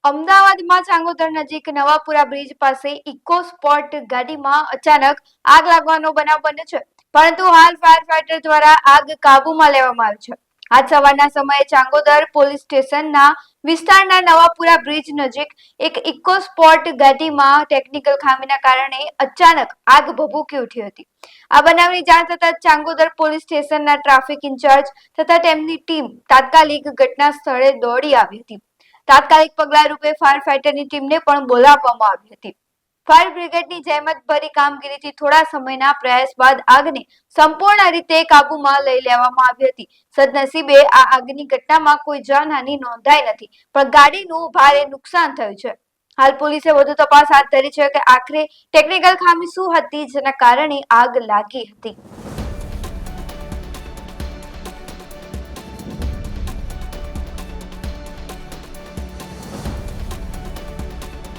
અમદાવાદમાં ચાંગોદર નજીક નવાપુરા બ્રિજ પાસે ઇકો સ્પોર્ટ ગાડીમાં અચાનક આગ લાગવાનો બનાવ બન્યો છે, પરંતુ હાલ ફાયર ફાઈટર દ્વારા આગ કાબૂમાં લેવામાં આવી છે. આજ સવારના સમયે ચાંગોદર પોલીસ સ્ટેશનના વિસ્તારના નવાપુરા બ્રિજ નજીક એક ઇકો સ્પોર્ટ ગાડીમાં ટેકનિકલ ખામીના કારણે અચાનક આગ ભભૂકી ઉઠી હતી. આ બનાવની જાણ થતાં ચાંગોદર પોલીસ સ્ટેશનના ટ્રાફિક ઇન્ચાર્જ તથા તેમની ટીમ તાત્કાલિક ઘટના સ્થળે દોડી આવી હતી. તાત્કાલિક પગલા રૂપે ફાયર ફાઈટરની ટીમને પણ બોલાવવામાં આવી હતી. ફાયર બ્રિગેડની જહેમતભરી કામગીરીથી થોડા સમયના પ્રયાસ બાદ આગને સંપૂર્ણ રીતે કાબૂમાં લઈ લેવામાં આવી હતી. સદનસીબે આ આગની ઘટનામાં કોઈ જાનહાનિ નોંધાઈ નથી, પણ ગાડીનું ભારે નુકસાન થયું છે. હાલ પોલીસે વધુ તપાસ હાથ ધરી છે કે આખરે ટેકનિકલ ખામી શું હતી જેના કારણે આગ લાગી હતી.